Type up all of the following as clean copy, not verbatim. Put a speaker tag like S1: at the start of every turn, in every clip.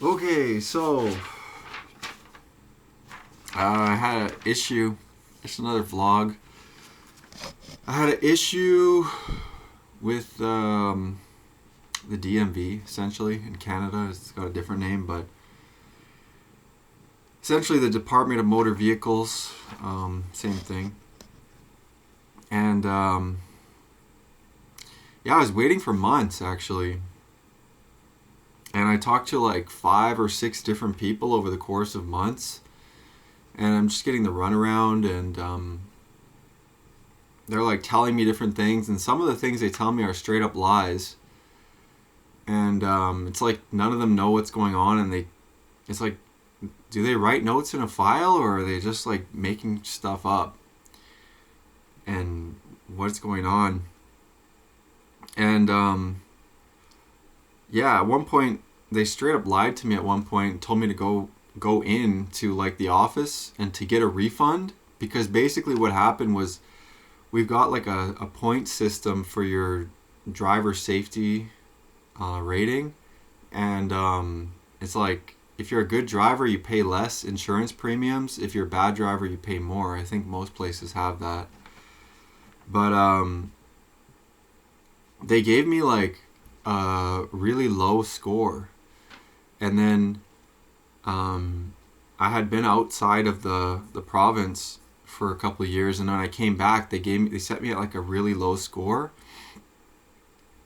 S1: Okay, so I had an issue. It's another vlog. I had an issue with the DMV, essentially, in Canada. It's got a different name, but essentially the Department of Motor Vehicles, same thing. And yeah, I was waiting for months actually. And I talked to like 5 or 6 different people over the course of months. And I'm just getting the runaround, and they're like telling me different things. And some of the things they tell me are straight up lies. And it's like none of them know what's going on. And it's like, do they write notes in a file, or are they just like making stuff up? And what's going on? And yeah, at one point they straight up lied to me. At one point, and told me to go in to like the office and to get a refund, because basically what happened was we've got like a point system for your driver safety rating, and it's like if you're a good driver you pay less insurance premiums. If you're a bad driver you pay more. I think most places have that. But they gave me like a really low score, and then I had been outside of the province for a couple of years, and when I came back, they set me at like a really low score,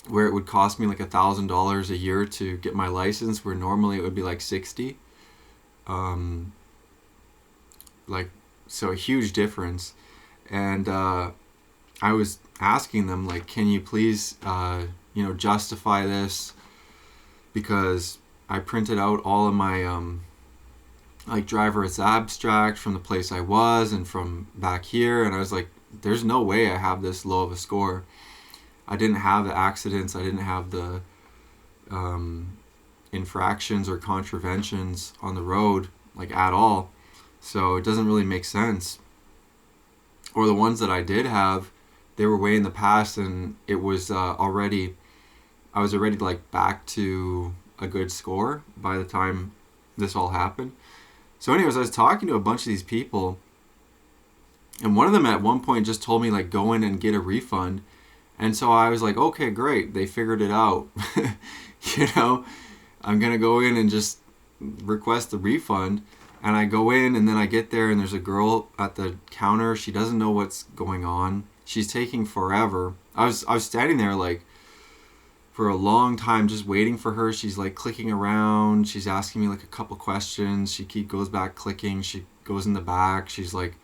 S1: where it would cost me like $1,000 a year to get my license, where normally it would be like 60. Like, so a huge difference. And I was asking them like, can you please justify this, because I printed out all of my like driver's abstract from the place I was and from back here, and I was like, there's no way I have this low of a score. I didn't have the accidents, I didn't have the infractions or contraventions on the road like at all, so it doesn't really make sense. Or the ones that I did have, they were way in the past, and it was I was already like back to a good score by the time this all happened. So anyways, I was talking to a bunch of these people, and one of them at one point just told me like go in and get a refund. And so I was like, okay, great, they figured it out. I'm gonna go in and just request the refund. And I go in, and then I get there, and there's a girl at the counter. She doesn't know what's going on. She's taking forever. I was standing there like for a long time just waiting for her. She's like clicking around. She's asking me like a couple questions. She goes back clicking. She goes in the back. She's like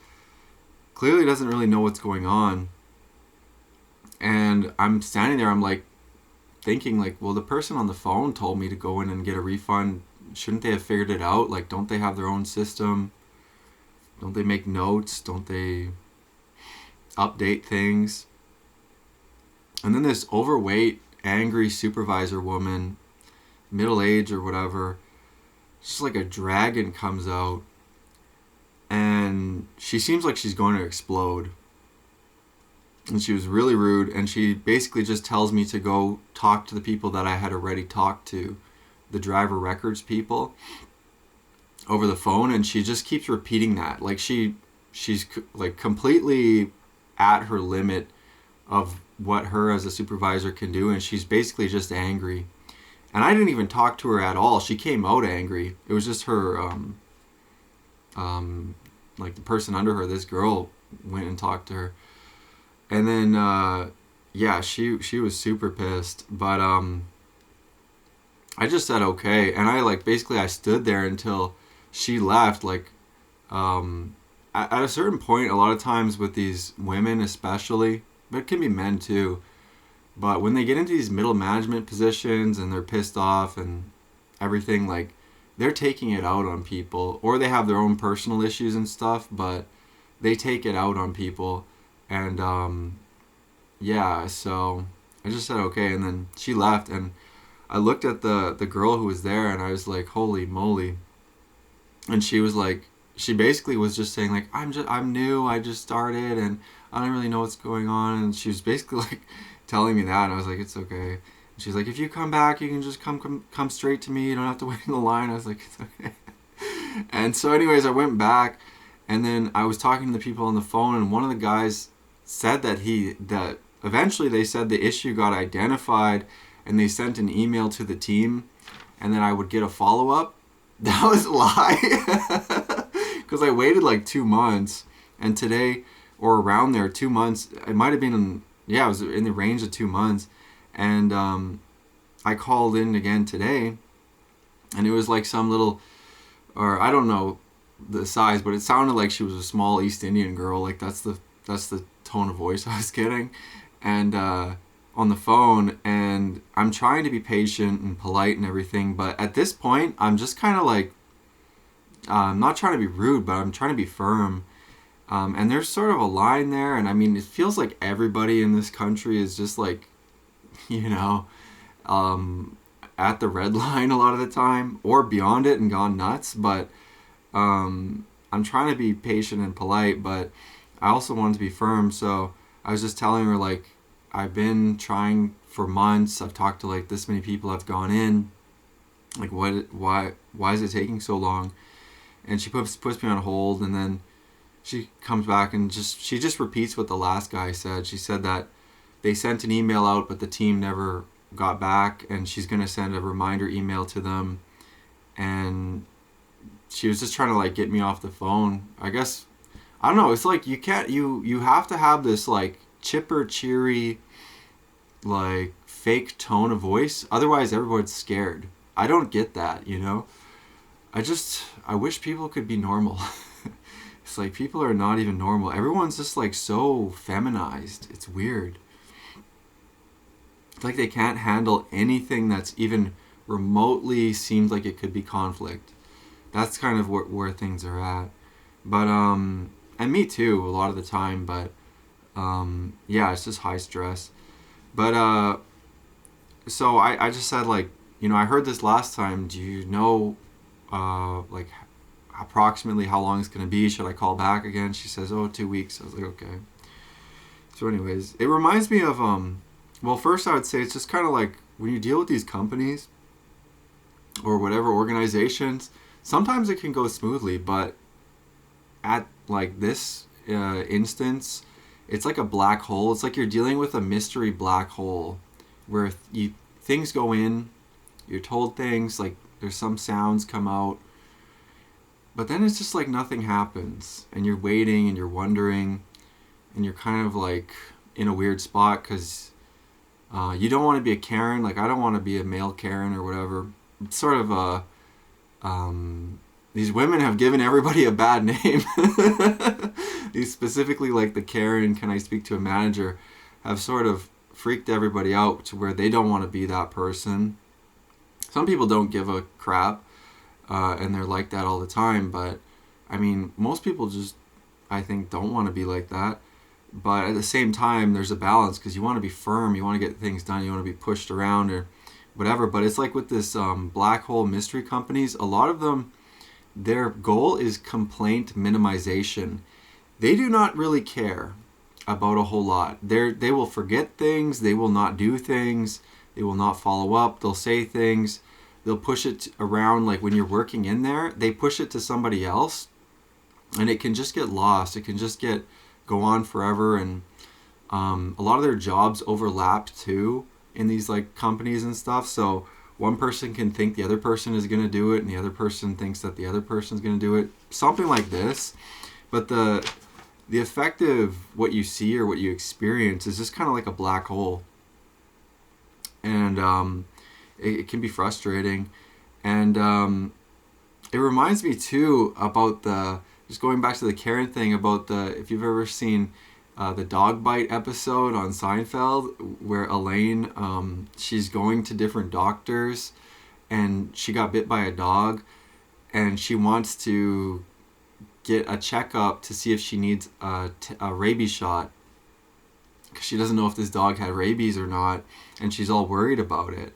S1: clearly doesn't really know what's going on. And I'm standing there. I'm like thinking like, well, the person on the phone told me to go in and get a refund. Shouldn't they have figured it out? Like, don't they have their own system? Don't they make notes? Don't they update things? And then this overweight, angry supervisor woman, middle age or whatever, just like a dragon, comes out, and she seems like she's going to explode. And she was really rude, and she basically just tells me to go talk to the people that I had already talked to, the driver records people, over the phone. And she just keeps repeating that, like she's like completely at her limit of what her as a supervisor can do, and she's basically just angry. And I didn't even talk to her at all. She came out angry. It was just her like the person under her, this girl, went and talked to her. And then yeah, she was super pissed. But I just said okay, and I like basically I stood there until she left. Like at a certain point, a lot of times with these women especially, but it can be men too, but when they get into these middle management positions and they're pissed off and everything, like they're taking it out on people, or they have their own personal issues and stuff, but they take it out on people. And yeah, so I just said okay, and then she left, and I looked at the girl who was there, and I was like, holy moly. And she was like, she basically was just saying like, I'm new, I just started, and I don't really know what's going on. And she was basically like telling me that, and I was like, it's okay. she's like, if you come back, you can just come straight to me. You don't have to wait in the line. I was like, it's okay. And so anyways, I went back, and then I was talking to the people on the phone, and one of the guys said that eventually they said the issue got identified, and they sent an email to the team, and then I would get a follow-up. That was a lie. Because I waited like 2 months, and today, or around there, 2 months, it might have been, it was in the range of 2 months, and I called in again today, and it was like some little, or I don't know the size, but it sounded like she was a small East Indian girl. Like that's the tone of voice I was getting, and on the phone. And I'm trying to be patient and polite and everything, but at this point, I'm just kind of like, I'm not trying to be rude, but I'm trying to be firm. And there's sort of a line there, and I mean, it feels like everybody in this country is just like, at the red line a lot of the time, or beyond it and gone nuts. But I'm trying to be patient and polite, but I also want to be firm. So I was just telling her, like, I've been trying for months. I've talked to like this many people. I've gone in. Like, why is it taking so long? And she puts me on hold, and then she comes back and she just repeats what the last guy said. She said that they sent an email out, but the team never got back, and she's going to send a reminder email to them. And she was just trying to like get me off the phone. I guess, I don't know, it's like you have to have this like chipper, cheery, like fake tone of voice. Otherwise everyone's scared. I don't get that, I wish people could be normal. It's like people are not even normal. Everyone's just like so feminized. It's weird. It's like they can't handle anything that's even remotely seems like it could be conflict. That's kind of where things are at. But and me too a lot of the time, but it's just high stress. But so I just said, like, I heard this last time. Do you know like approximately how long it's going to be? Should I call back again? She says, 2 weeks. I was like, okay. So anyways, it reminds me of well, first I would say it's just kind of like when you deal with these companies or whatever organizations, sometimes it can go smoothly, but at like this instance, it's like a black hole. It's like you're dealing with a mystery black hole where things go in, you're told things, like there's some sounds come out, but then it's just like nothing happens, and you're waiting and you're wondering, and you're kind of like in a weird spot because you don't want to be a Karen. Like, I don't want to be a male Karen or whatever. It's sort of a these women have given everybody a bad name. These specifically, like the Karen, can I speak to a manager, have sort of freaked everybody out to where they don't want to be that person. Some people don't give a crap, and they're like that all the time. But I mean, most people just, I think, don't want to be like that. But at the same time, there's a balance, because you want to be firm, you want to get things done, you want to be pushed around or whatever. But it's like with this black hole mystery companies, a lot of them, their goal is complaint minimization. They do not really care about a whole lot. They will forget things, they will not do things, they will not follow up, they'll say things, they'll push it around. Like when you're working in there, they push it to somebody else, and it can just get lost. It can just go on forever, and a lot of their jobs overlap too in these like companies and stuff. So one person can think the other person is going to do it, and the other person thinks that the other person is going to do it. Something like this. But the effect of what you see or what you experience is just kind of like a black hole. And it can be frustrating. And it reminds me too about just going back to the Karen thing, about if you've ever seen the dog bite episode on Seinfeld, where Elaine, she's going to different doctors, and she got bit by a dog, and she wants to get a checkup to see if she needs a rabies shot, because she doesn't know if this dog had rabies or not, and she's all worried about it.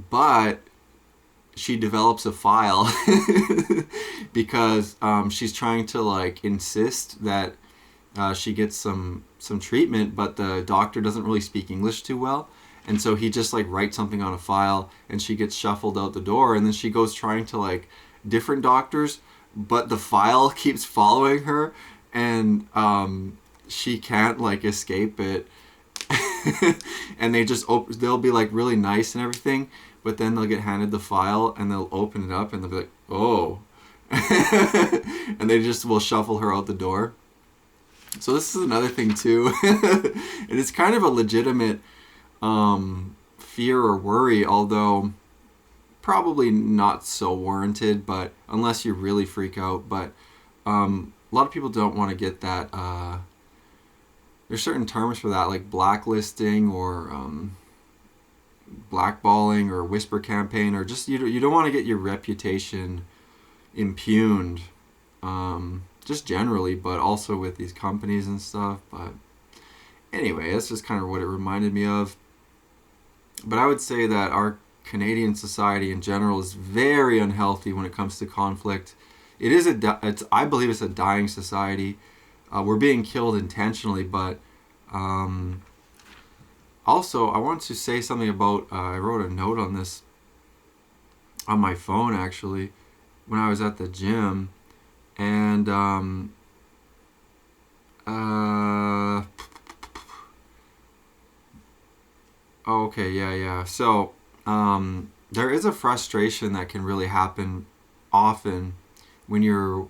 S1: But she develops a file because she's trying to like insist that she gets some treatment, but the doctor doesn't really speak English too well, And so he just like writes something on a file, and she gets shuffled out the door, and then she goes trying to like different doctors, but the file keeps following her, and she can't like escape it. And they just they'll be like really nice and everything, but then they'll get handed the file and they'll open it up and they'll be like, oh. And they just will shuffle her out the door. So this is another thing too. And it's kind of a legitimate fear or worry, although probably not so warranted, but unless you really freak out. But a lot of people don't want to get that. There's certain terms for that, like blacklisting or blackballing or whisper campaign, or just you don't want to get your reputation impugned, just generally, but also with these companies and stuff. But anyway, that's just kind of what it reminded me of. But I would say that our Canadian society in general is very unhealthy when it comes to conflict. It is I believe it's a dying society. We're being killed intentionally, but also I want to say something about, I wrote a note on this on my phone actually when I was at the gym, and okay, yeah. So there is a frustration that can really happen often when you're,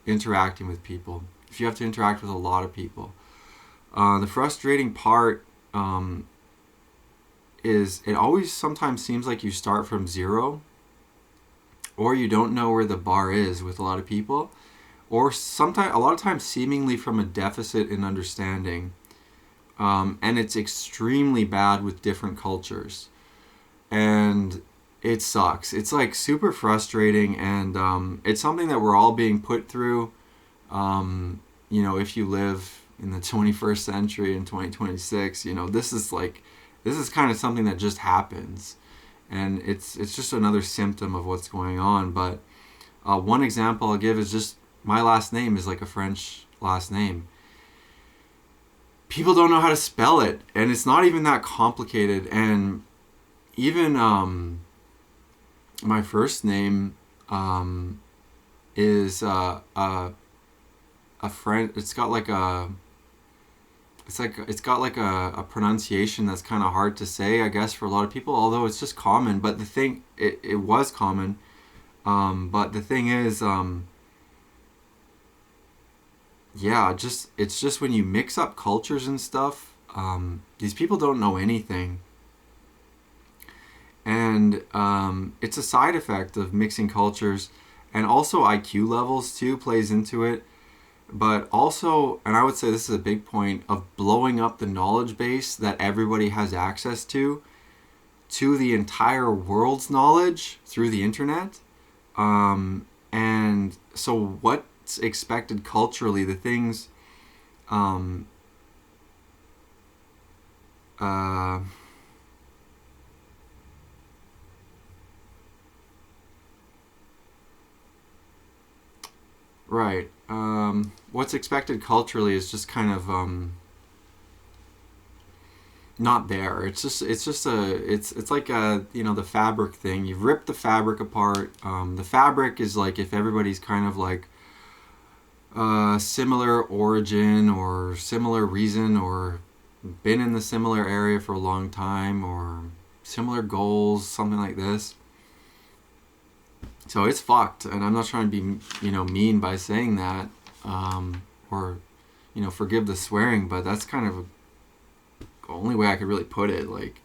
S1: interacting with people. If you have to interact with a lot of people, the frustrating part is it always sometimes seems like you start from zero, or you don't know where the bar is with a lot of people, or a lot of times seemingly from a deficit in understanding. And it's extremely bad with different cultures. And it sucks. It's like super frustrating, and it's something that we're all being put through. If you live in the 21st century in 2026, this is kind of something that just happens, and it's just another symptom of what's going on. But one example I'll give is just my last name is like a French last name. People don't know how to spell it, and it's not even that complicated. And even my first name is a French. It's got like a pronunciation that's kind of hard to say, I guess, for a lot of people. Although it's just common, but it was common. But the thing is, it's just when you mix up cultures and stuff, these people don't know anything. And it's a side effect of mixing cultures, and also IQ levels too plays into it. But also, and I would say this is a big point, of blowing up the knowledge base that everybody has access to the entire world's knowledge through the internet. And so what's expected culturally, the things right. What's expected culturally is just kind of not there. It's like the fabric thing. You've ripped the fabric apart. The fabric is like if everybody's kind of like similar origin or similar reason, or been in the similar area for a long time, or similar goals, something like this. So it's fucked, and I'm not trying to be, mean by saying that, or, forgive the swearing, but that's kind of the only way I could really put it. Like,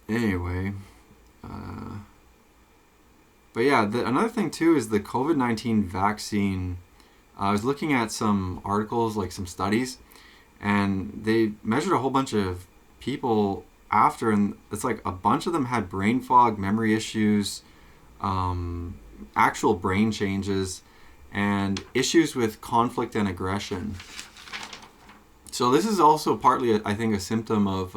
S1: anyway, but yeah, another thing too is the COVID-19 vaccine. I was looking at some articles, like some studies, and they measured a whole bunch of people after, and it's like a bunch of them had brain fog, memory issues, actual brain changes, and issues with conflict and aggression. So this is also partly, I think, a symptom of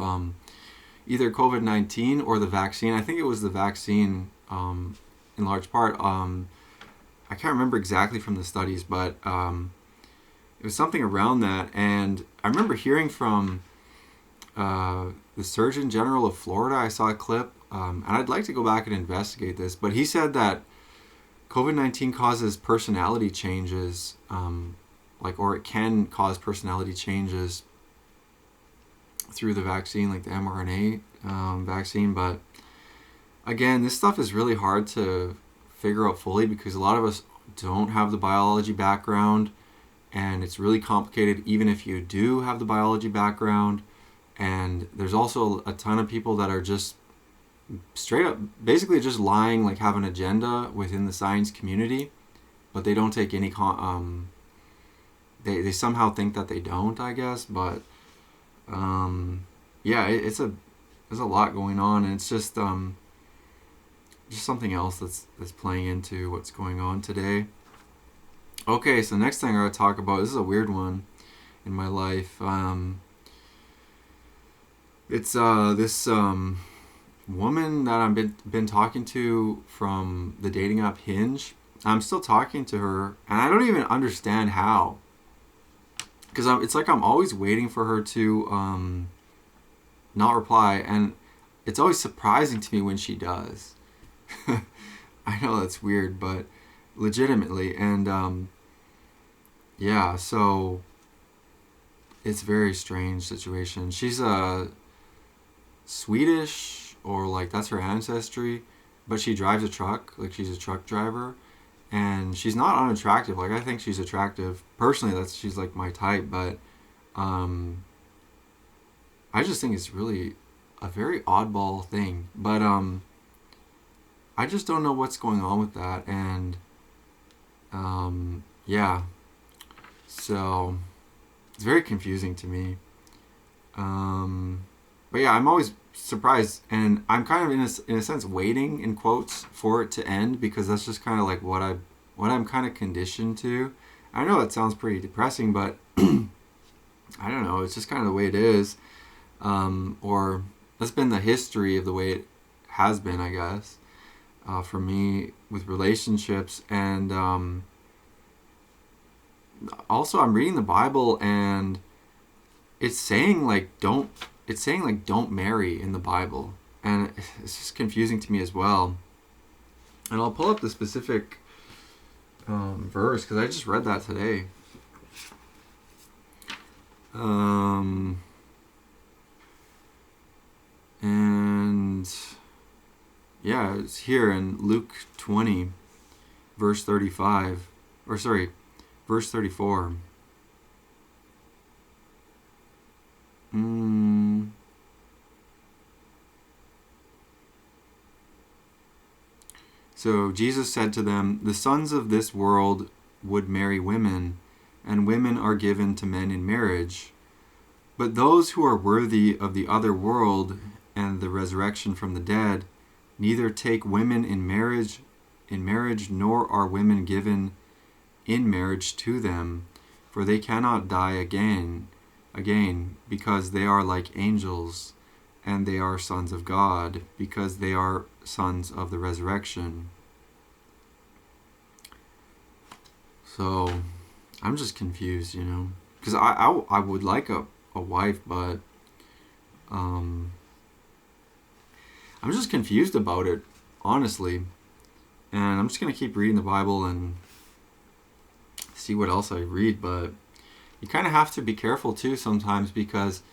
S1: either COVID-19 or the vaccine. I think it was the vaccine in large part. I can't remember exactly from the studies, but it was something around that. And I remember hearing from the Surgeon General of Florida. I saw a clip, and I'd like to go back and investigate this, but he said that COVID-19 causes personality changes, or it can cause personality changes through the vaccine, like the mRNA vaccine. But again, this stuff is really hard to figure out fully because a lot of us don't have the biology background, and it's really complicated even if you do have the biology background. And there's also a ton of people that are just straight up basically just lying, like have an agenda within the science community, but they don't take any they somehow think that they don't, I guess. But yeah, there's a lot going on, and it's just something else that's playing into what's going on today. Okay, so next thing I'm going to talk about, this is a weird one in my life. It's this woman that I've been talking to from the dating app Hinge. I'm still talking to her, and I don't even understand how. Because it's like I'm always waiting for her to not reply, and it's always surprising to me when she does. I know that's weird, but legitimately. And yeah, so it's a very strange situation. She's a Swedish, or like that's her ancestry, but she drives a truck, like she's a truck driver, and she's not unattractive. Like I think she's attractive personally. She's like my type, but I just think it's really a very oddball thing. But I just don't know what's going on with that, and yeah, so it's very confusing to me. But yeah, I'm always surprised, and I'm kind of in a sense waiting in quotes for it to end, because that's just kind of like what I'm kind of conditioned to. I know it sounds pretty depressing, but I don't know. It's just kind of the way it is, or that's been the history of the way it has been, I guess, for me with relationships. And also, I'm reading the Bible, and it's saying like don't marry in the Bible, and it's just confusing to me as well. And I'll pull up the specific verse because I just read that today. And yeah, it's here in Luke 20, verse 35, or sorry, verse 34. So Jesus said to them, "The sons of this world would marry women, and women are given to men in marriage. But those who are worthy of the other world and the resurrection from the dead, neither take women in marriage, nor are women given in marriage to them, for they cannot die again, because they are like angels, and they are sons of God, because they are sons of the resurrection." So I'm just confused, because I would like a wife, but I'm just confused about it, honestly. And I'm just going to keep reading the Bible and see what else I read. But you kind of have to be careful too sometimes, because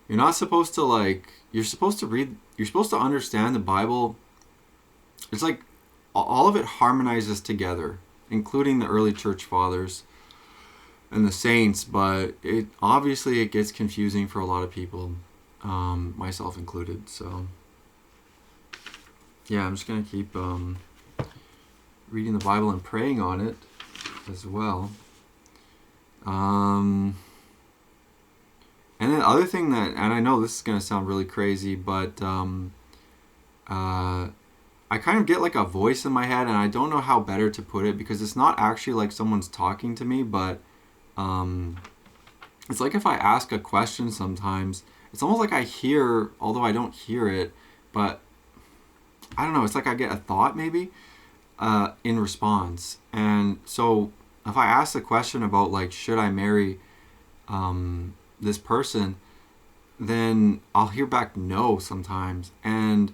S1: you're not supposed to you're supposed to understand the Bible. It's like all of it harmonizes together, including the early church fathers and the saints, but it gets confusing for a lot of people, myself included. So yeah, I'm just going to keep reading the Bible and praying on it as well. And then the other thing and I know this is going to sound really crazy, but I kind of get like a voice in my head, and I don't know how better to put it, because it's not actually like someone's talking to me, but it's like if I ask a question sometimes, it's almost like I hear, although I don't hear it, but I don't know, it's like I get a thought maybe in response. And so if I ask the question about like, should I marry this person, then I'll hear back no sometimes. And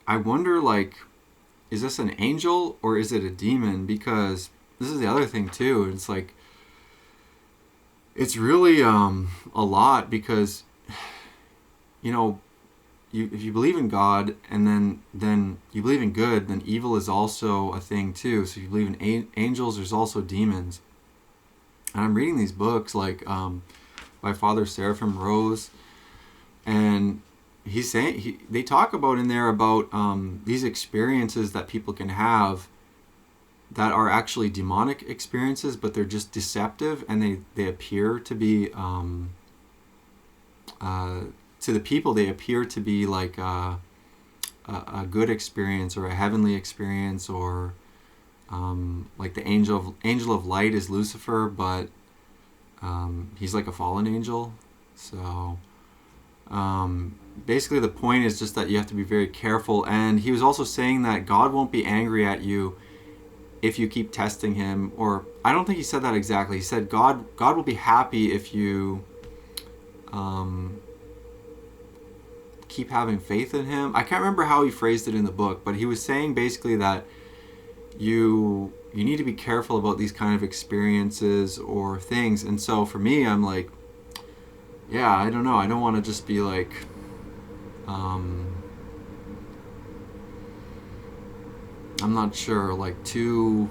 S1: I wonder, like, is this an angel or is it a demon? Because this is the other thing too. It's like, it's really a lot, because, you know, if you believe in God and then you believe in good, then evil is also a thing too. So if you believe in angels, there's also demons. And I'm reading these books like by Father Seraphim Rose, and he's saying they talk about in there about these experiences that people can have that are actually demonic experiences, but they're just deceptive, and they appear to be to the people, they appear to be like a good experience or a heavenly experience, or like the angel of light is Lucifer, but he's like a fallen angel. So basically the point is just that you have to be very careful. And he was also saying that God won't be angry at you if you keep testing him, or I don't think he said that exactly. He said God will be happy if you keep having faith in him. I can't remember how he phrased it in the book, but he was saying basically that you need to be careful about these kind of experiences or things. And so for me, I'm like, yeah, I don't know. I don't want to just be like, I'm not sure, like too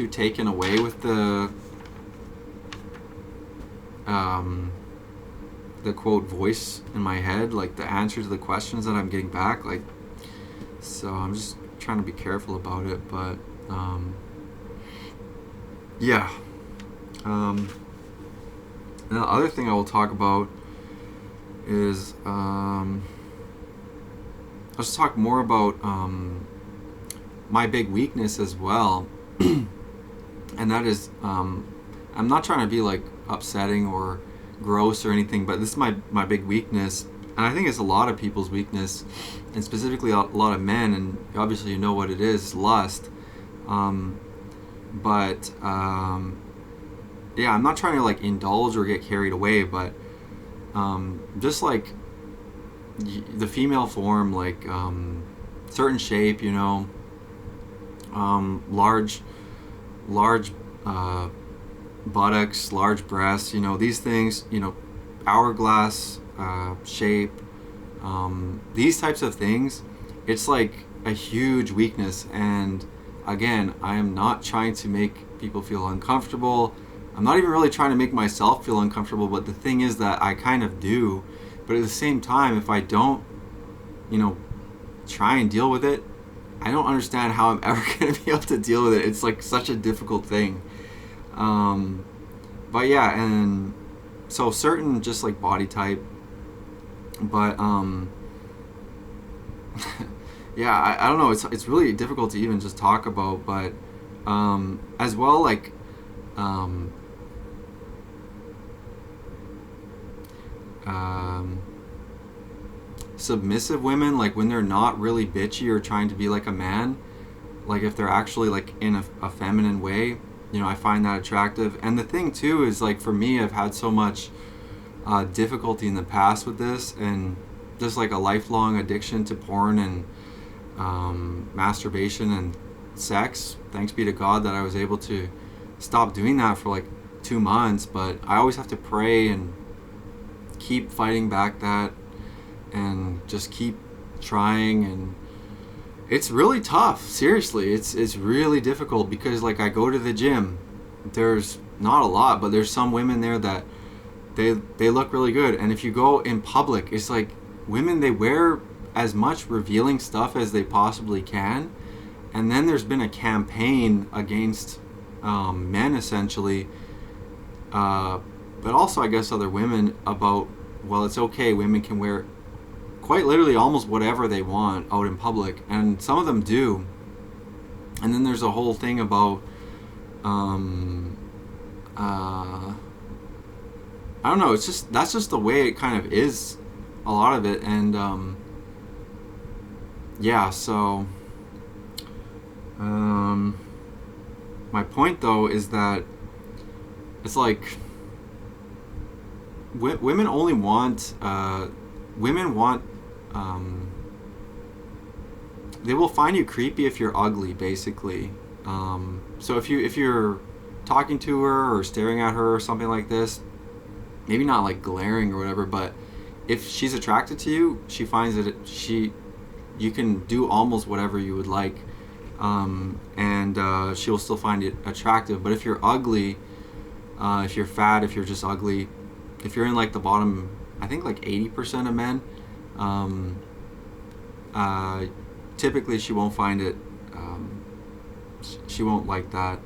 S1: taken away with the quote voice in my head, like the answer to the questions that I'm getting back, like, so I'm just trying to be careful about it. But yeah. And the other thing I will talk about is let's talk more about my big weakness as well. And that is, I'm not trying to be like upsetting or gross or anything, but this is my big weakness, and I think it's a lot of people's weakness, and specifically a lot of men, and obviously you know what it is, lust. But yeah, I'm not trying to like indulge or get carried away, but just like the female form, like certain shape, you know, large buttocks, large breasts, you know, these things, you know, hourglass shape, these types of things, it's like a huge weakness. And again, I am not trying to make people feel uncomfortable. I'm not even really trying to make myself feel uncomfortable, but the thing is that I kind of do. But at the same time, if I don't, you know, try and deal with it, I don't understand how I'm ever going to be able to deal with it. It's like such a difficult thing. But yeah, and so certain just like body type, but yeah, I don't know, it's really difficult to even just talk about, but as well, like submissive women, like when they're not really bitchy or trying to be like a man, like if they're actually like in a feminine way, you know, I find that attractive. And the thing too is, like, for me, I've had so much difficulty in the past with this, and just like a lifelong addiction to porn and masturbation and sex. Thanks be to God that I was able to stop doing that for like 2 months, but I always have to pray and keep fighting back that, and just keep trying. And it's really tough, seriously. It's really difficult, because like I go to the gym, there's not a lot, but there's some women there that they look really good. And if you go in public, it's like women, they wear as much revealing stuff as they possibly can. And then there's been a campaign against men, essentially, but also I guess other women, about, well, it's okay, women can wear quite literally almost whatever they want out in public, and some of them do. And then there's a whole thing about I don't know, it's just, that's just the way it kind of is, a lot of it. And yeah, so my point though is that it's like women only want women want they will find you creepy if you're ugly, basically. So if you're talking to her or staring at her or something like this, maybe not like glaring or whatever, but if she's attracted to you, she finds that you can do almost whatever you would like, and she'll still find it attractive. But if you're ugly, if you're fat, if you're just ugly, if you're in like the bottom, I think like 80% of men, typically she won't find it. She won't like that.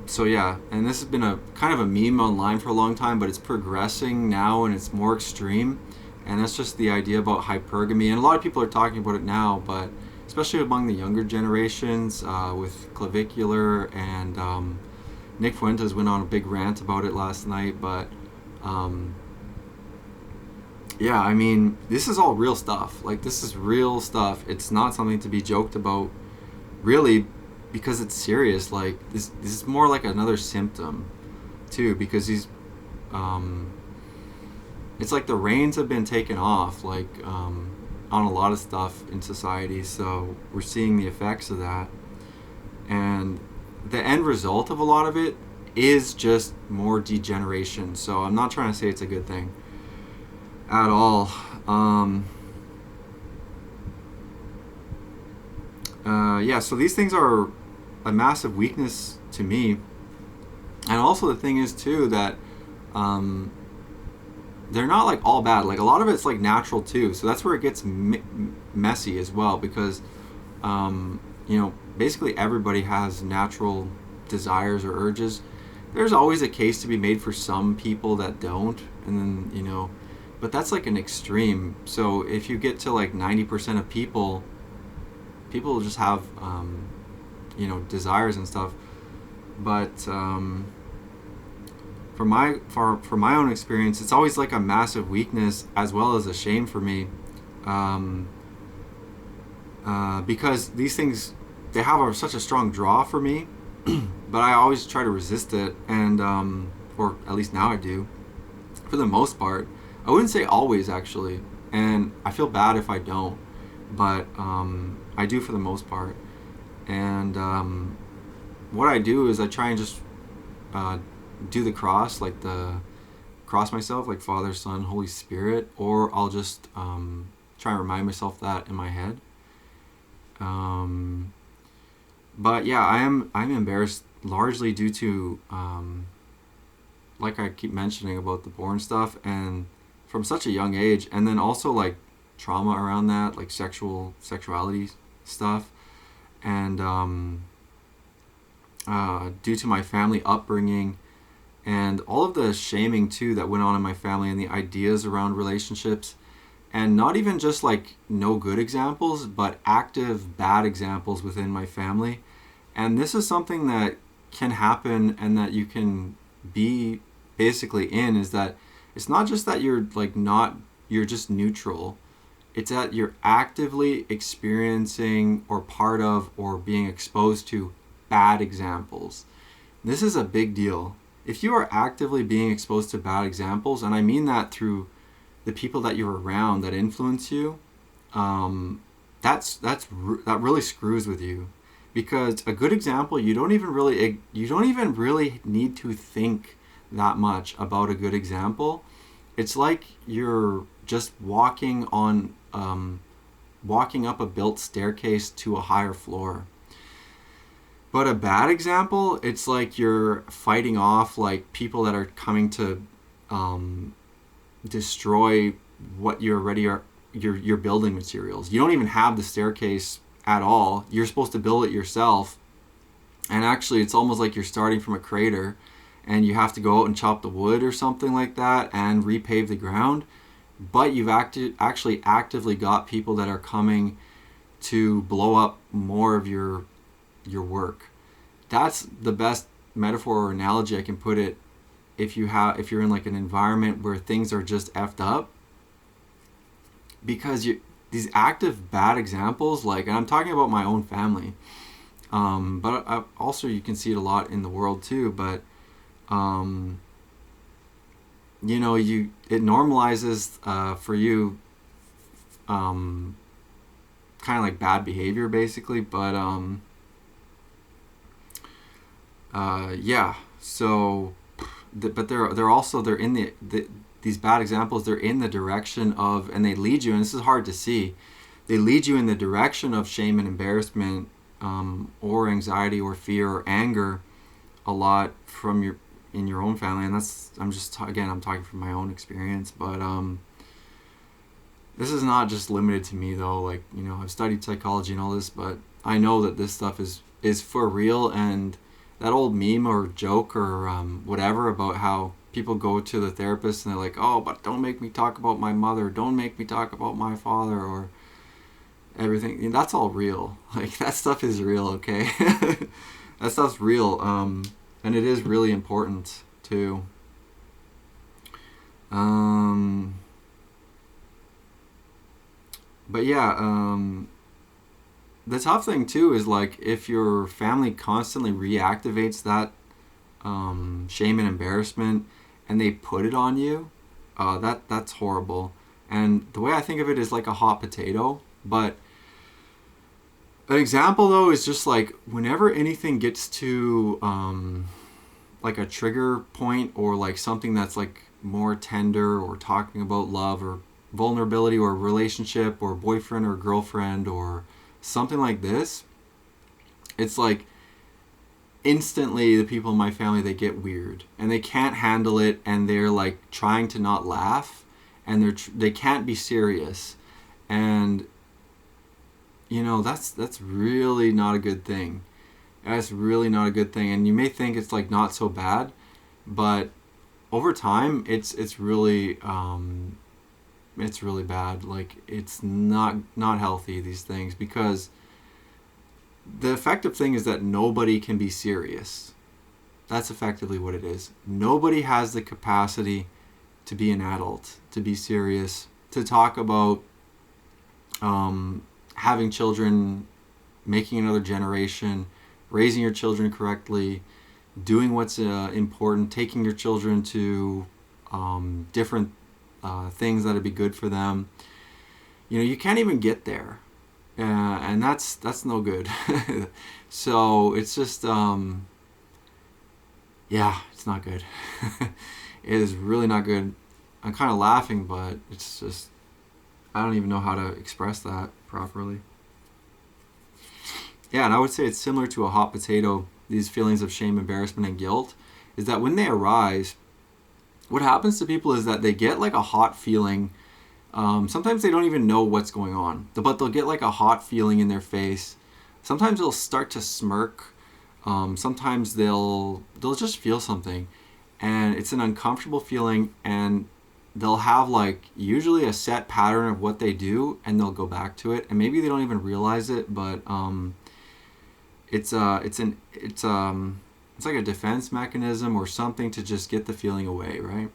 S1: So yeah, and this has been a kind of a meme online for a long time, but it's progressing now and it's more extreme. And that's just the idea about hypergamy. And a lot of people are talking about it now, but especially among the younger generations, with clavicular, and Nick Fuentes went on a big rant about it last night. But yeah, I mean, this is all real stuff. Like, this is real stuff. It's not something to be joked about, really, because it's serious. Like, this is more like another symptom too, because he's it's like the reins have been taken off, like, on a lot of stuff in society. So we're seeing the effects of that, and the end result of a lot of it is just more degeneration. So I'm not trying to say it's a good thing at all. Yeah, so these things are a massive weakness to me. And also the thing is too that they're not like all bad. Like, a lot of it's like natural too. So that's where it gets messy as well, because basically everybody has natural desires or urges. There's always a case to be made for some people that don't, and then but that's like an extreme. So if you get to like 90% of people just have desires and stuff. But from my own experience, it's always like a massive weakness as well as a shame for me, because these things, they have such a strong draw for me, but I always try to resist it, and or at least now I do, for the most part. I wouldn't say always, actually, and I feel bad if I don't, but I do for the most part. And what I do is I try and just do the cross, like the cross myself, like Father, Son, Holy Spirit, or I'll just try and remind myself that in my head. But yeah, I'm embarrassed largely due to like I keep mentioning about the porn stuff, and from such a young age, and then also like trauma around that, like sexuality stuff, and due to my family upbringing and all of the shaming too that went on in my family, and the ideas around relationships, and not even just like no good examples, but active bad examples within my family. And this is something that can happen, and that you can be basically in, is that it's not just that you're just neutral. It's that you're actively experiencing or part of or being exposed to bad examples. This is a big deal. If you are actively being exposed to bad examples, and I mean that through the people that you're around that influence you, that really screws with you, because a good example, you don't even really need to think that much about a good example. It's like you're just walking up a built staircase to a higher floor. But a bad example, it's like you're fighting off like people that are coming to destroy what you already are, your building materials. You don't even have the staircase at all. You're supposed to build it yourself, and actually it's almost like you're starting from a crater, and you have to go out and chop the wood or something like that and repave the ground. But you've actually actively got people that are coming to blow up more of your work. That's the best metaphor or analogy I can put it. If you're in like an environment where things are just effed up, because these active bad examples, like, and I'm talking about my own family, but also you can see it a lot in the world too. But it normalizes for you kind of like bad behavior basically, but yeah. So, but they're in these bad examples. They're in the direction of, and they lead you. And this is hard to see. They lead you in the direction of shame and embarrassment, or anxiety, or fear, or anger, a lot from in your own family. And that's I'm talking from my own experience, but this is not just limited to me though. Like, I've studied psychology and all this, but I know that this stuff is for real. And that old meme or joke or whatever about how people go to the therapist and they're like, oh, but don't make me talk about my mother, don't make me talk about my father, or everything. That's all real. Like, that stuff is real, okay? That stuff's real, and it is really important too. But yeah, the tough thing too is, like, if your family constantly reactivates that shame and embarrassment and they put it on you, that's horrible. And the way I think of it is like a hot potato. But an example though is just like whenever anything gets to like a trigger point, or like something that's like more tender, or talking about love or vulnerability or relationship or boyfriend or girlfriend or something like this, it's like instantly the people in my family, they get weird and they can't handle it, and they're like trying to not laugh, and they can't be serious. And that's really not a good thing. That's really not a good thing. And you may think it's like not so bad, but over time it's really bad. Like, it's not healthy, these things, because the effective thing is that nobody can be serious. That's effectively what it is. Nobody has the capacity to be an adult, to be serious, to talk about having children, making another generation, raising your children correctly, doing what's important, taking your children to different things that would be good for them. You can't even get there, and that's no good. So it's just yeah, it's not good. It is really not good. I'm kind of laughing, but it's just, I don't even know how to express that properly. Yeah, and I would say it's similar to a hot potato. These feelings of shame, embarrassment, and guilt, is that when they arise, what happens to people is that they get like a hot feeling. Sometimes they don't even know what's going on, but they'll get like a hot feeling in their face. Sometimes they'll start to smirk. Sometimes they'll just feel something, and it's an uncomfortable feeling, and they'll have like usually a set pattern of what they do, and they'll go back to it, and maybe they don't even realize it, but it's like a defense mechanism or something to just get the feeling away, right?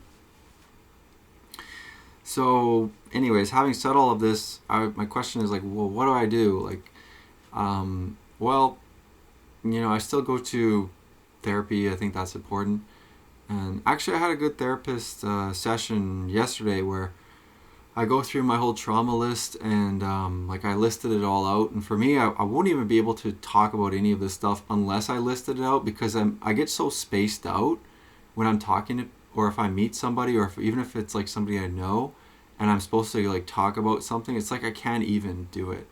S1: So anyways, having said all of this, my question is like, well, what do I do? Like, well, I still go to therapy. I think that's important. And actually, I had a good therapist session yesterday where I go through my whole trauma list, and like, I listed it all out. And for me, I won't even be able to talk about any of this stuff unless I listed it out, because I get so spaced out when I'm talking to, or if I meet somebody, or even if it's like somebody I know and I'm supposed to like talk about something, it's like I can't even do it,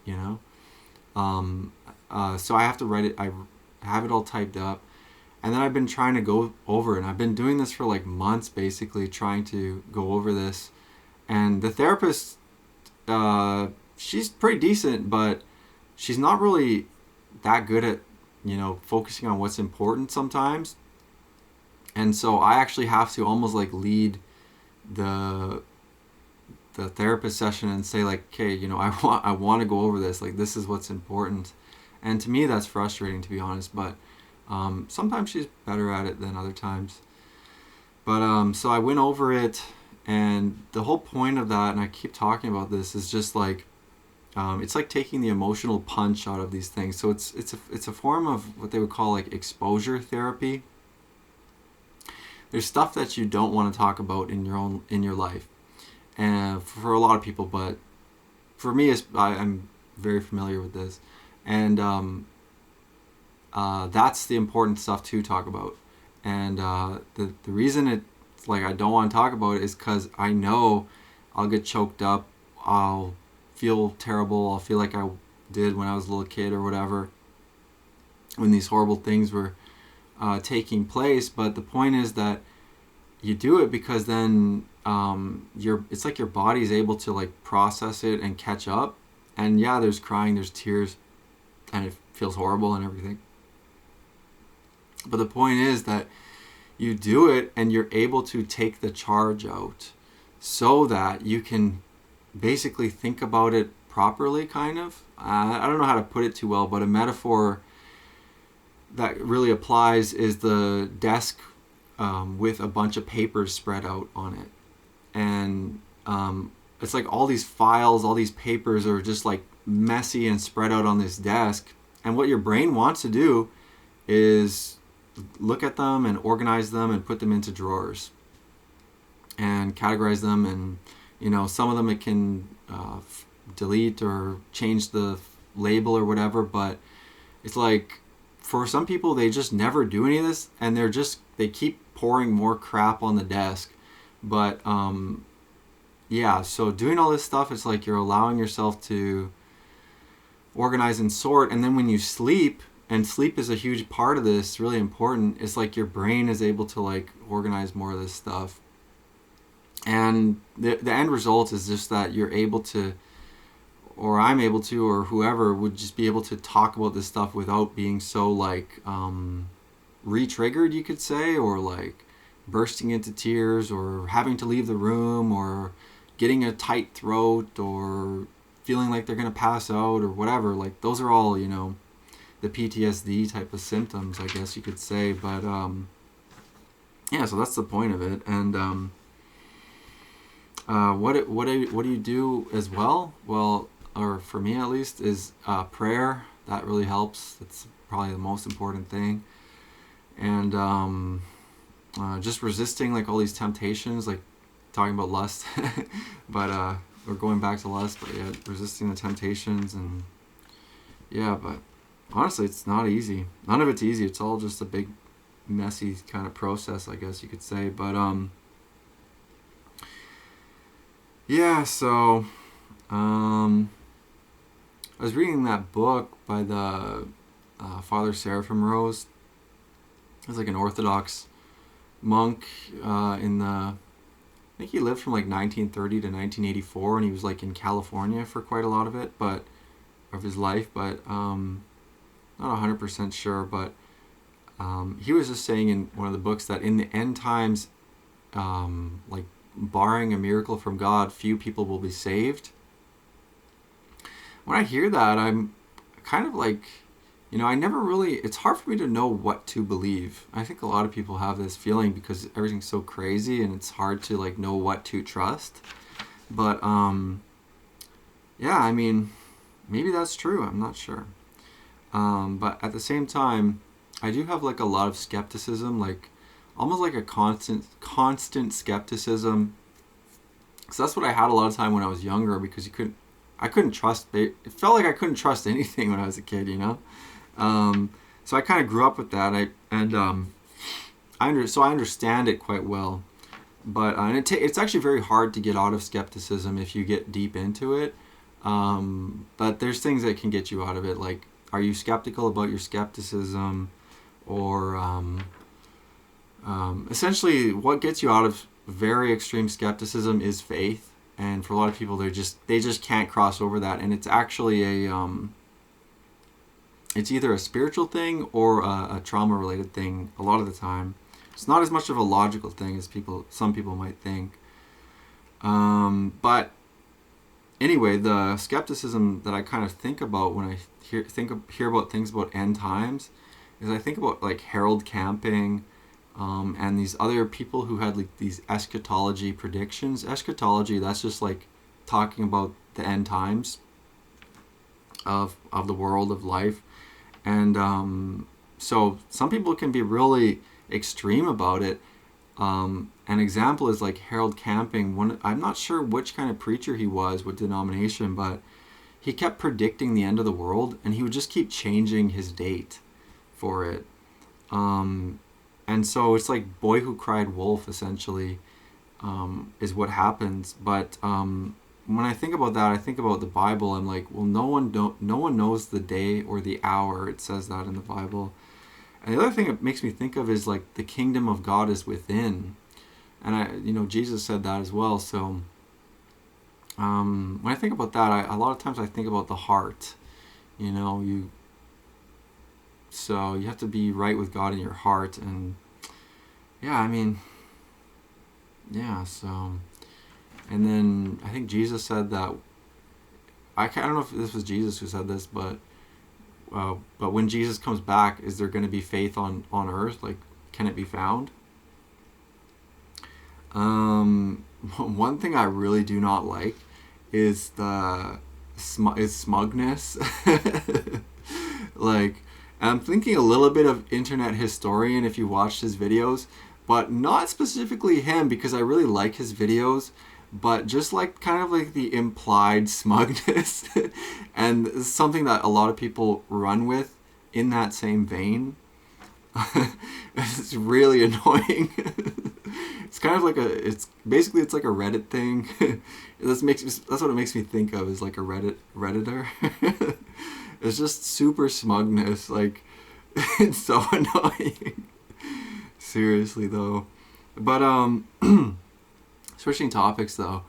S1: so I have to write it. I have it all typed up, and then I've been trying to go over it, and I've been doing this for like months, basically trying to go over this. And the therapist, she's pretty decent, but she's not really that good at, focusing on what's important sometimes. And so I actually have to almost like lead the therapist session and say like, okay, I want to go over this. Like, this is what's important. And to me, that's frustrating, to be honest. But sometimes she's better at it than other times. But so I went over it. And the whole point of that, and I keep talking about this, is just like, it's like taking the emotional punch out of these things. So it's a form of what they would call like exposure therapy. there's stuff that you don't want to talk about in your life, and for a lot of people. But for me, I'm very familiar with this, and that's the important stuff to talk about. And the reason it's like I don't want to talk about it is because I know I'll get choked up, I'll feel terrible, I'll feel like I did when I was a little kid or whatever, when these horrible things were taking place. But the point is that you do it because then it's like your body's able to like process it and catch up. And yeah, there's crying, there's tears, and it feels horrible and everything. But the point is that you do it and you're able to take the charge out so that you can basically think about it properly, kind of. I don't know how to put it too well, but a metaphor that really applies is the desk with a bunch of papers spread out on it. And it's like all these files, all these papers are just like messy and spread out on this desk. And what your brain wants to do is look at them and organize them and put them into drawers and categorize them. And, you know, some of them it can delete or change the label or whatever. But it's like, for some people, they just never do any of this, and they keep pouring more crap on the desk. But yeah, so doing all this stuff, it's like you're allowing yourself to organize and sort. And then when you sleep, and sleep is a huge part of this, really important, it's like your brain is able to like organize more of this stuff. And the end result is just that you're able to, or I'm able to, or whoever would just be able to talk about this stuff without being so like re-triggered, you could say, or like bursting into tears, or having to leave the room, or getting a tight throat, or feeling like they're going to pass out, or whatever. Like those are all, you know, the PTSD type of symptoms, I guess you could say. But yeah, so that's the point of it. And what do you do as well? Well, or for me at least, is prayer. That really helps. That's probably the most important thing. And just resisting like all these temptations, like talking about lust, but we're going back to lust, but yeah, resisting the temptations. And yeah, but honestly, it's not easy. None of it's easy. It's all just a big, messy kind of process, I guess you could say. But yeah, so I was reading that book by the Father Seraphim Rose. He was like an Orthodox monk in the, I think he lived from like 1930 to 1984, and he was like in California for quite a lot of it, but of his life, but not 100% sure. But he was just saying in one of the books that in the end times, like barring a miracle from God, few people will be saved. When I hear that, I'm kind of like, you know, it's hard for me to know what to believe. I think a lot of people have this feeling because everything's so crazy and it's hard to like know what to trust. But yeah, I mean, maybe that's true. I'm not sure. But at the same time, I do have like a lot of skepticism, like almost like a constant skepticism. So that's what I had a lot of time when I was younger, because I couldn't trust. It felt like I couldn't trust anything when I was a kid, you know. So I kind of grew up with that. So I understand it quite well. But and it's actually very hard to get out of skepticism if you get deep into it. But there's things that can get you out of it. Like, are you skeptical about your skepticism, or essentially what gets you out of very extreme skepticism is faith. And for a lot of people, they just can't cross over that. And it's actually it's either a spiritual thing or a trauma-related thing a lot of the time. It's not as much of a logical thing as some people might think. But anyway, the skepticism that I kind of think about when I hear about things about end times is I think about like Harold Camping, and these other people who had like these eschatology predictions. Eschatology, that's just like talking about the end times of the world of life. And so some people can be really extreme about it, An example is like Harold Camping. I'm not sure which kind of preacher he was, what denomination, but he kept predicting the end of the world, and he would just keep changing his date for it. And so it's like boy who cried wolf, essentially, is what happens. But when I think about that, I think about the Bible. I'm like, well, no one knows the day or the hour. It says that in the Bible. And the other thing it makes me think of is like the kingdom of God is within, and Jesus said that as well. So when I think about that, a lot of times I think about the heart. So you have to be right with God in your heart, and so, and then I think Jesus said that, I don't know if this was Jesus who said this, but when Jesus comes back, is there going to be faith on earth? Like, can it be found? One thing I really do not like is smugness. Like, I'm thinking a little bit of Internet Historian if you watched his videos, but not specifically him, because I really like his videos, but just like kind of like the implied smugness and something that a lot of people run with in that same vein. It's really annoying. It's kind of like it's like a Reddit thing. That's what it makes me think of, is like a Redditor. It's just super smugness. Like, it's so annoying. Seriously though. But switching topics though.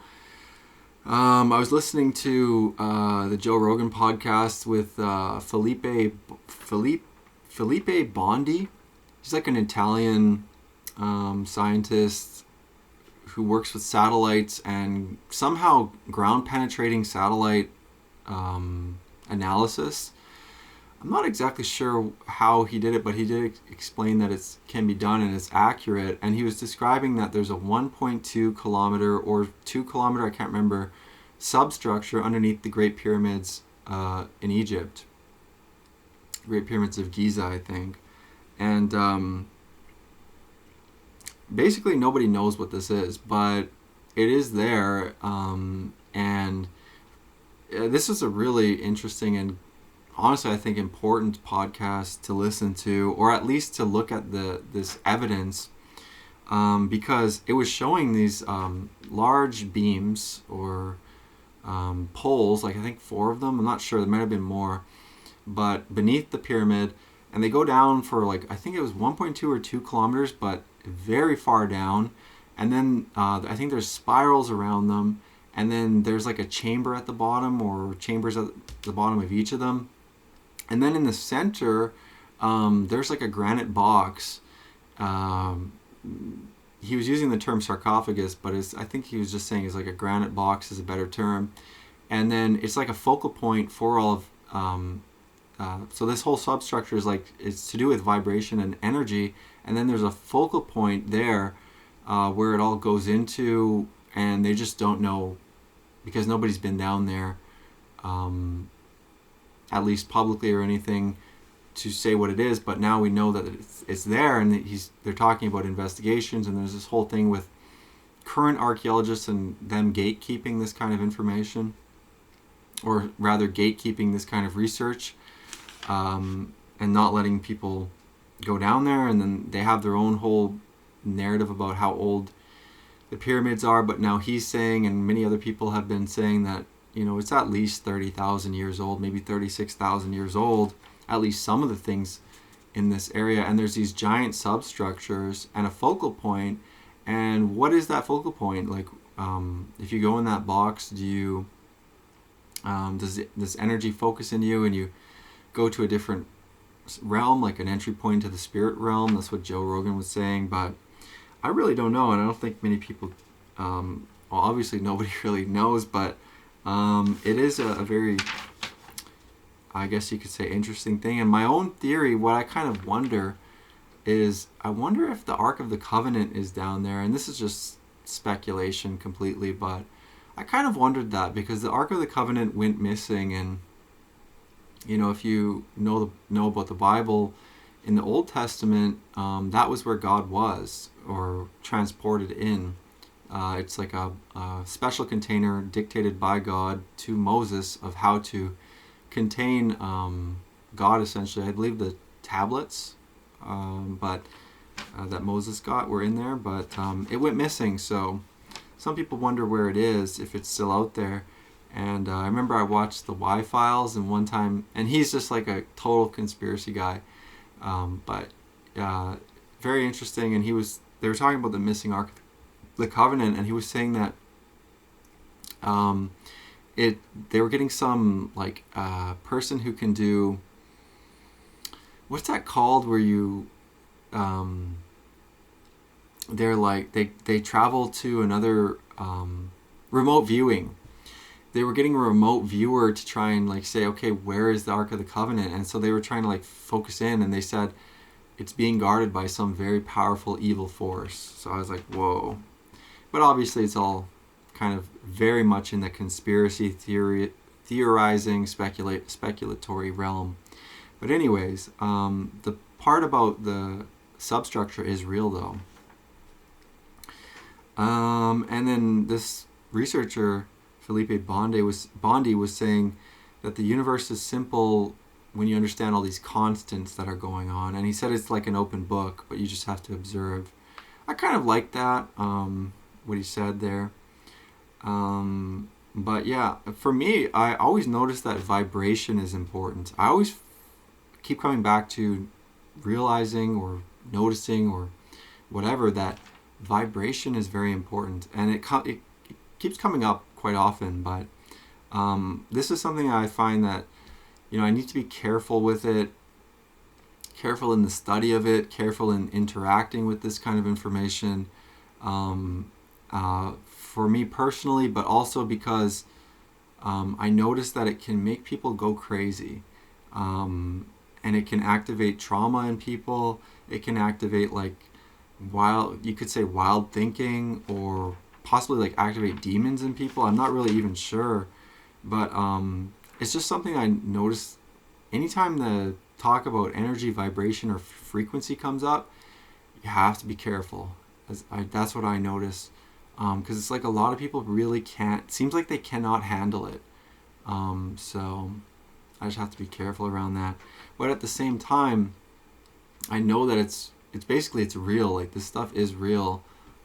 S1: I was listening to the Joe Rogan podcast with Felipe Bondi. He's like an Italian scientist who works with satellites and somehow ground penetrating satellite analysis. I'm not exactly sure how he did it, but he did explain that it can be done and it's accurate. And he was describing that there's a 1.2 kilometer or 2 kilometer, I can't remember, substructure underneath the Great Pyramids in Egypt. Great Pyramids of Giza, I think. And basically nobody knows what this is, but it is there. And this is a really interesting and honestly, I think, important podcast to listen to, or at least to look at this evidence, because it was showing these large beams or poles, like I think 4 of them. I'm not sure, there might have been more, but beneath the pyramid, and they go down for like, I think it was 1.2 or 2 kilometers, but very far down. And then I think there's spirals around them, and then there's like a chamber at the bottom, or chambers at the bottom of each of them. And then in the center, there's like a granite box. He was using the term sarcophagus, but I think he was just saying it's like a granite box is a better term. And then it's like a focal point for all of, so this whole substructure is like, it's to do with vibration and energy. And then there's a focal point there where it all goes into, and they just don't know, because nobody's been down there, at least publicly or anything, to say what it is. But now we know that it's there, and they're talking about investigations, and there's this whole thing with current archaeologists and them gatekeeping this kind of information, or rather gatekeeping this kind of research, and not letting people go down there. And then they have their own whole narrative about how old the pyramids are. But now he's saying, and many other people have been saying, that it's at least 30,000 years old, maybe 36,000 years old, at least some of the things in this area. And there's these giant substructures and a focal point. And what is that focal point? Like, if you go in that box, does this energy focus in you and you go to a different realm, like an entry point to the spirit realm? That's what Joe Rogan was saying. But I really don't know, and I don't think many people, well, obviously nobody really knows, but it is a very, I guess you could say, interesting thing. And my own theory, what I kind of wonder is, I wonder if the Ark of the Covenant is down there. And this is just speculation completely, but I kind of wondered that, because the Ark of the Covenant went missing. And if you know about the Bible, in the Old Testament, that was where God was, or transported in. It's like a special container dictated by God to Moses of how to contain God, essentially. I believe the tablets, but that Moses got were in there, but it went missing. So some people wonder where it is, if it's still out there. And I remember I watched the Y-Files, and one time, and he's just like a total conspiracy guy, but very interesting. And they were talking about the missing Ark of the Covenant, and he was saying that they were getting some like person who can do, what's that called, where you they're like they travel to another remote viewing. They were getting a remote viewer to try and like say, okay, where is the Ark of the Covenant? And so they were trying to like focus in, and they said it's being guarded by some very powerful evil force. So I was like, whoa. But obviously it's all kind of very much in the conspiracy theorizing, speculatory realm. But anyways, the part about the substructure is real though. And then this researcher, Felipe Bondi was saying that the universe is simple when you understand all these constants that are going on. And he said it's like an open book, but you just have to observe. I kind of like that, what he said there. But yeah, for me, I always notice that vibration is important. I always keep coming back to realizing or noticing or whatever that vibration is very important. And it keeps coming up quite often, but this is something I find that, I need to be careful with it, careful in the study of it, careful in interacting with this kind of information, for me personally, but also because I notice that it can make people go crazy, and it can activate trauma in people. It can activate like you could say wild thinking, or possibly like activate demons in people. I'm not really even sure, but it's just something I notice anytime the talk about energy, vibration, or frequency comes up. You have to be careful. That's what I notice, because it's like a lot of people really seems like they cannot handle it. So I just have to be careful around that. But at the same time, I know that it's basically it's real. Like this stuff is real.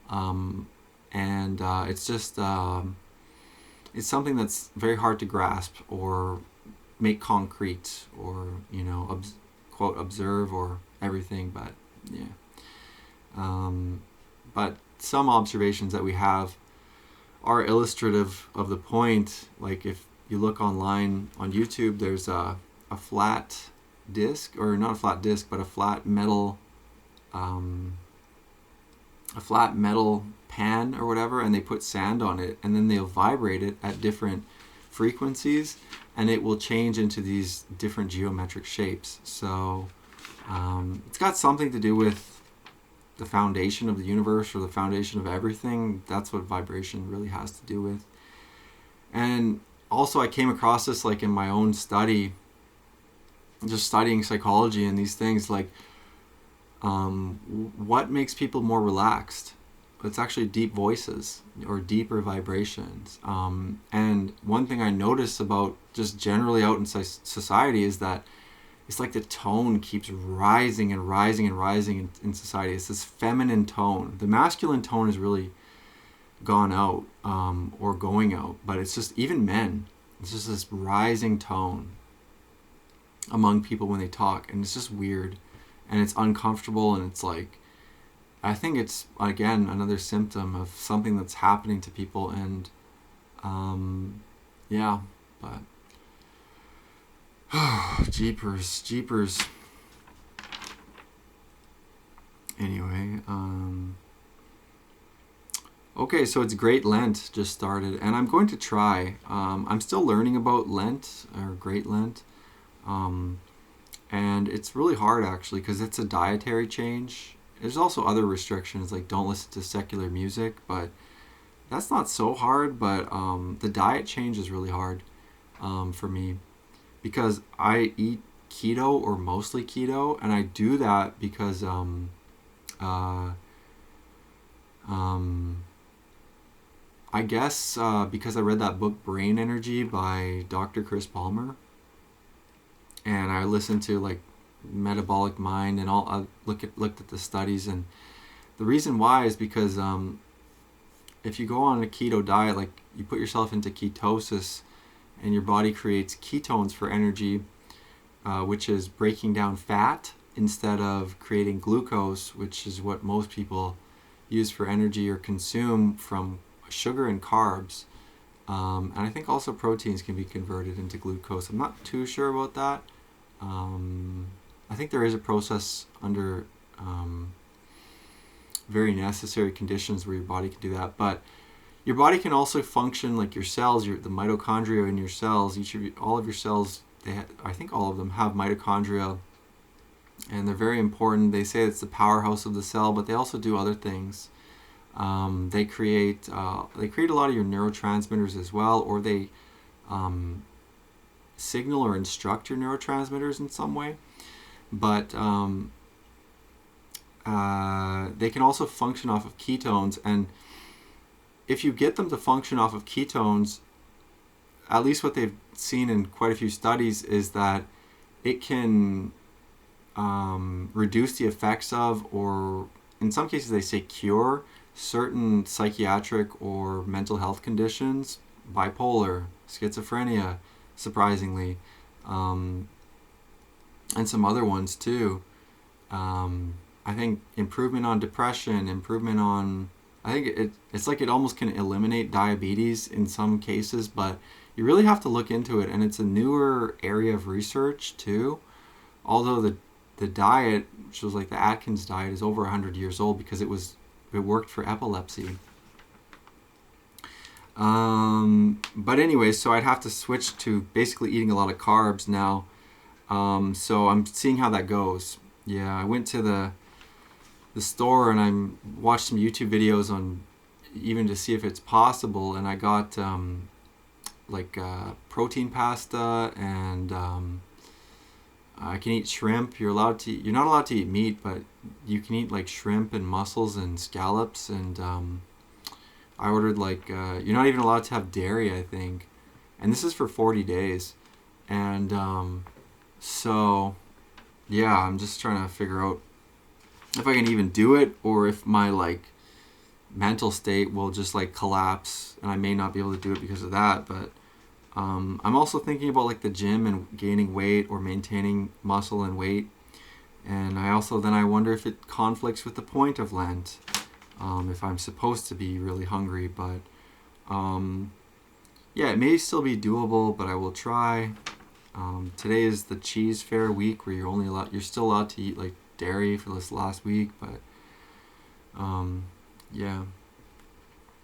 S1: And it's just it's something that's very hard to grasp or make concrete, or quote observe or everything. But yeah, but some observations that we have are illustrative of the point. Like if you look online on YouTube, there's a flat disc, or not a flat disc, but a flat metal pan or whatever, and they put sand on it, and then they'll vibrate it at different frequencies, and it will change into these different geometric shapes. So it's got something to do with the foundation of the universe, or the foundation of everything. That's what vibration really has to do with. And also I came across this like in my own study, just studying psychology and these things, like what makes people more relaxed? It's actually deep voices or deeper vibrations. And one thing I notice about just generally out in society is that it's like the tone keeps rising and rising and rising in society. It's this feminine tone. The masculine tone has really gone out, or going out, but it's just, even men, it's just this rising tone among people when they talk, and it's just weird, and it's uncomfortable, and it's like, I think it's, again, another symptom of something that's happening to people, and yeah, but jeepers. Anyway, okay, so it's Great Lent just started, and I'm going to try. I'm still learning about Lent, or Great Lent, and it's really hard actually, because it's a dietary change. There's also other restrictions, like don't listen to secular music, but that's not so hard. But the diet change is really hard for me, because I eat keto or mostly keto, and I do that because I guess because I read that book Brain Energy by Dr. Chris Palmer, and I listened to like Metabolic Mind and all. I looked at the studies, and the reason why is because if you go on a keto diet, like you put yourself into ketosis, and your body creates ketones for energy, which is breaking down fat instead of creating glucose, which is what most people use for energy or consume from sugar and carbs. And I think also proteins can be converted into glucose. I'm not too sure about that. I think there is a process under very necessary conditions where your body can do that. But your body can also function like your cells, the mitochondria in your cells. All of your cells, I think all of them have mitochondria, and they're very important. They say it's the powerhouse of the cell, but they also do other things. They create a lot of your neurotransmitters as well, or they signal or instruct your neurotransmitters in some way. But they can also function off of ketones, and if you get them to function off of ketones, at least what they've seen in quite a few studies is that it can reduce the effects of, or in some cases they say cure, certain psychiatric or mental health conditions, bipolar, schizophrenia, surprisingly, and some other ones too. I think improvement on depression, I think it's like it almost can eliminate diabetes in some cases, but you really have to look into it, and it's a newer area of research too. Although the diet, which was like the Atkins diet, is over 100 years old because it worked for epilepsy. But anyway, so I'd have to switch to basically eating a lot of carbs now. So I'm seeing how that goes. Yeah, I went to the store and I watched some YouTube videos on even to see if it's possible, and I got protein pasta, and I can eat shrimp. You're not allowed to eat meat, but you can eat like shrimp and mussels and scallops, and I ordered you're not even allowed to have dairy, I think, and this is for 40 days, and so yeah, I'm just trying to figure out if I can even do it, or if my mental state will just collapse and I may not be able to do it because of that. But I'm also thinking about the gym and gaining weight or maintaining muscle and weight, and I wonder if it conflicts with the point of Lent, if I'm supposed to be really hungry. But yeah, it may still be doable, but I will try. Today is the cheese fair week where you're still allowed to eat dairy for this last week, but yeah.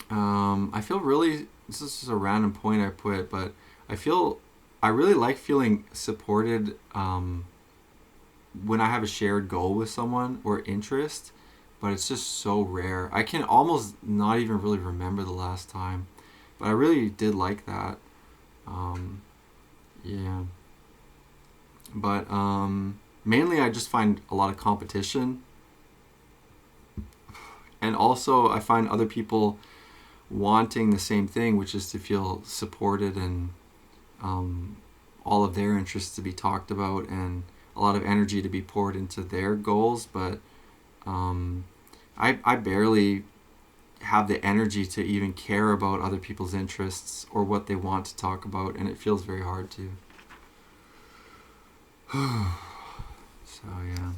S1: I feel really, this is just a random point I put, but I really like feeling supported when I have a shared goal with someone or interest, but it's just so rare. I can almost not even really remember the last time, but I really did like that. Yeah. But mainly I just find a lot of competition, and also I find other people wanting the same thing, which is to feel supported and all of their interests to be talked about and a lot of energy to be poured into their goals. But I barely have the energy to even care about other people's interests or what they want to talk about, and it feels very hard to. So yeah.